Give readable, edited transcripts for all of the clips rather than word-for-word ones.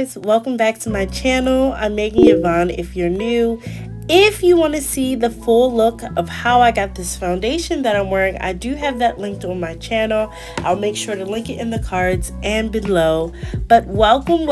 guys, welcome back to my channel. I'm Megan Yvonne if you're new. If you want to see the full look of how I got this foundation that I'm wearing, I do have that linked on my channel. I'll make sure to link it in the cards and below. But welcome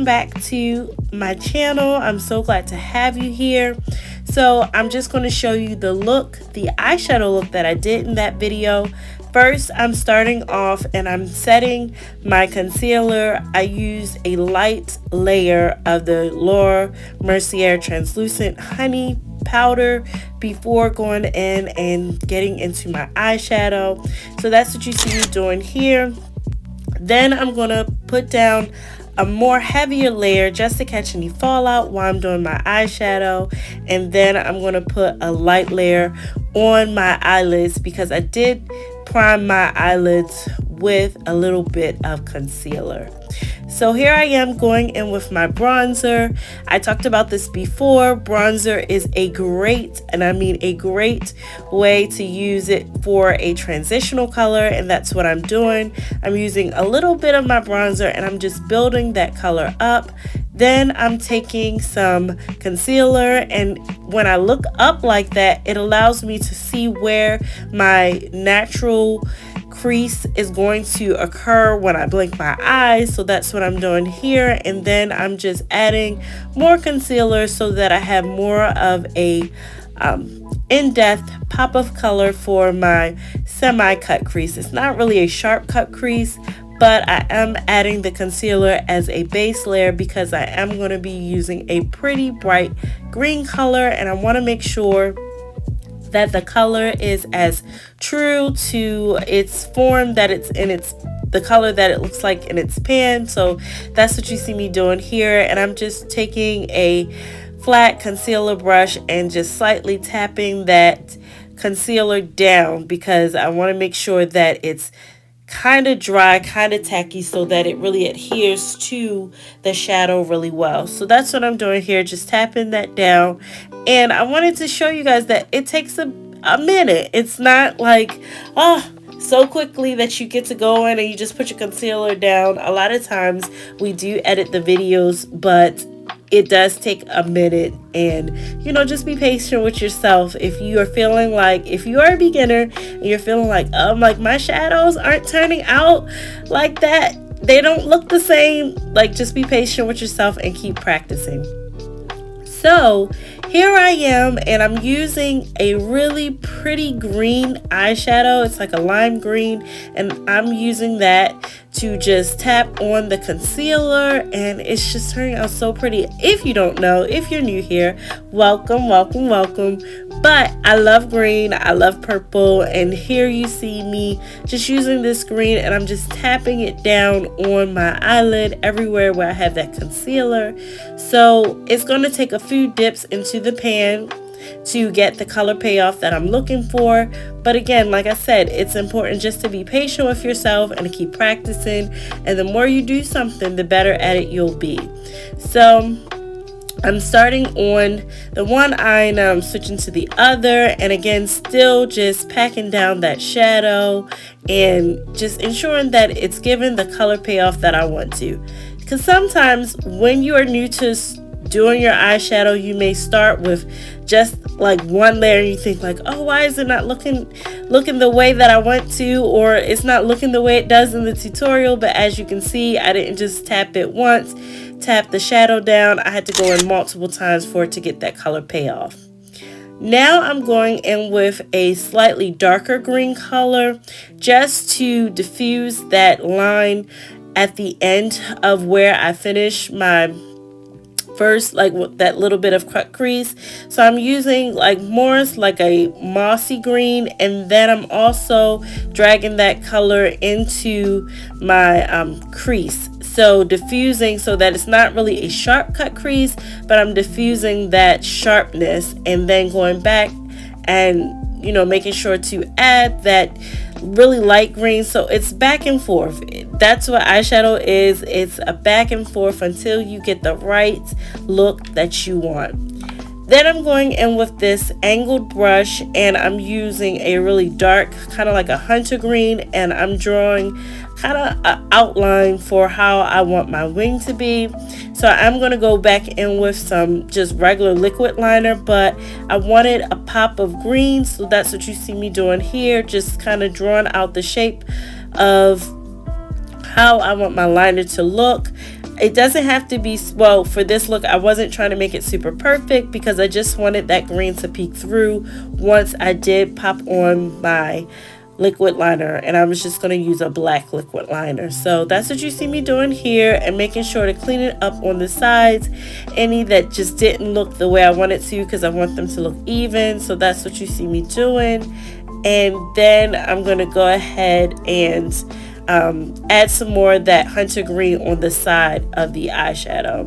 back to my channel. I'm so glad to have you here. So I'm just going to show you the look, the eyeshadow look that I did in that video. First, I'm starting off and I'm setting my concealer. I used a light layer of the Laura Mercier Translucent Honey Powder before going in and getting into my eyeshadow. So that's what you see me doing here. Then I'm going to put down a more heavier layer just to catch any fallout while I'm doing my eyeshadow, and then I'm going to put a light layer on my eyelids because I did prime my eyelids with a little bit of concealer. So here I am going in with my bronzer. I talked about this before. Bronzer is a great, and I mean a great way to use it for a transitional color, and that's what I'm doing. I'm using a little bit of my bronzer and I'm just building that color up. Then I'm taking some concealer, and when I look up like that, it allows me to see where my natural crease is going to occur when I blink my eyes. So that's what I'm doing here, and then I'm just adding more concealer so that I have more of a in-depth pop of color for my semi-cut crease. It's not really a sharp cut crease, but I am adding the concealer as a base layer because I am going to be using a pretty bright green color, and I want to make sure that the color is as true to its form that it's in the color that it looks like in its pan. So that's what you see me doing here, and I'm just taking a flat concealer brush and just slightly tapping that concealer down because I want to make sure that it's kind of dry, kind of tacky, so that it really adheres to the shadow really well. So that's what I'm doing here, just tapping that down. And I wanted to show you guys that it takes a minute. It's not like so quickly that you get to go in and you just put your concealer down. A lot of times we do edit the videos, but it does take a minute, and just be patient with yourself. If you are feeling like, if you are a beginner and you're feeling like my shadows aren't turning out like that, they don't look the same, just be patient with yourself and keep practicing. So here I am, and I'm using a really pretty green eyeshadow. It's like a lime green, and I'm using that to just tap on the concealer, and it's just turning out so pretty. If you don't know, if you're new here, welcome. But I love green, I love purple, and here you see me just using this green, and I'm just tapping it down on my eyelid everywhere where I have that concealer. So it's going to take a few dips into the pan to get the color payoff that I'm looking for. But again, like I said, it's important just to be patient with yourself and to keep practicing, and the more you do something, the better at it you'll be. So I'm starting on the one eye, now I'm switching to the other, and again, still just packing down that shadow and just ensuring that it's giving the color payoff that I want to. Because sometimes when you are new to doing your eyeshadow, you may start with just like one layer and you think like, oh, why is it not looking the way that I want to, or it's not looking the way it does in the tutorial. But as you can see, I didn't just tap it once, tap the shadow down. I had to go in multiple times for it to get that color payoff. Now I'm going in with a slightly darker green color just to diffuse that line at the end of where I finish my first, that little bit of cut crease. So I'm using more like a mossy green, and then I'm also dragging that color into my crease. So diffusing so that it's not really a sharp cut crease, but I'm diffusing that sharpness, and then going back and making sure to add that really light green. So it's back and forth. That's what eyeshadow is. It's a back and forth until you get the right look that you want. Then I'm going in with this angled brush, and I'm using a really dark, kind of like a hunter green, and I'm drawing kind of an outline for how I want my wing to be. So I'm going to go back in with some just regular liquid liner, but I wanted a pop of green, so that's what you see me doing here, just kind of drawing out the shape of how I want my liner to look. It doesn't have to be, well, for this look I wasn't trying to make it super perfect because I just wanted that green to peek through once I did pop on my liquid liner, and I was just going to use a black liquid liner. So that's what you see me doing here, and making sure to clean it up on the sides, any that just didn't look the way I wanted to, because I want them to look even. So that's what you see me doing. And then I'm going to go ahead and add some more of that hunter green on the side of the eyeshadow.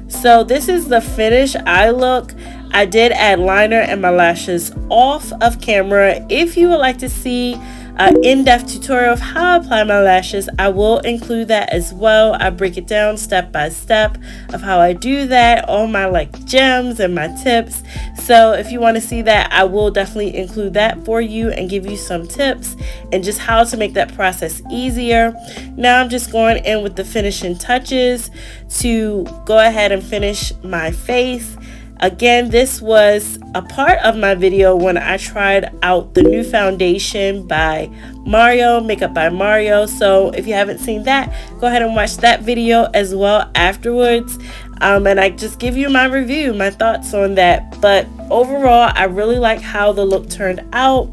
So this is the finished eye look. I did add liner and my lashes off of camera. If you would like to see an in-depth tutorial of how I apply my lashes, I will include that as well. I break it down step by step of how I do that, all my like gems and my tips. So if you want to see that, I will definitely include that for you and give you some tips and just how to make that process easier. Now I'm just going in with the finishing touches to go ahead and finish my face. Again, this was a part of my video when I tried out the new foundation by Mario, Makeup by Mario. So if you haven't seen that, go ahead and watch that video as well afterwards. And I just give you my review, my thoughts on that. But overall, I really like how the look turned out.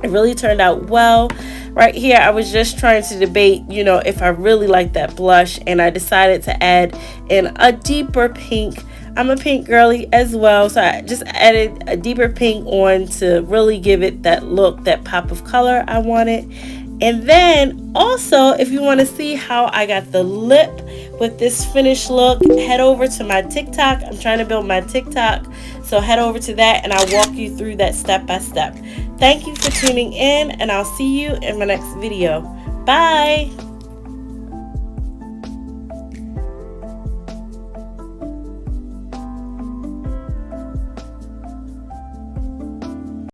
It really turned out well. Right here, I was just trying to debate, you know, if I really like that blush, and I decided to add in a deeper pink. I'm a pink girly as well, so I just added a deeper pink on to really give it that look, that pop of color I wanted. And then also, if you want to see how I got the lip with this finished look, head over to my TikTok. I'm trying to build my TikTok, so head over to that and I'll walk you through that step by step. Thank you for tuning in, and I'll see you in my next video. Bye!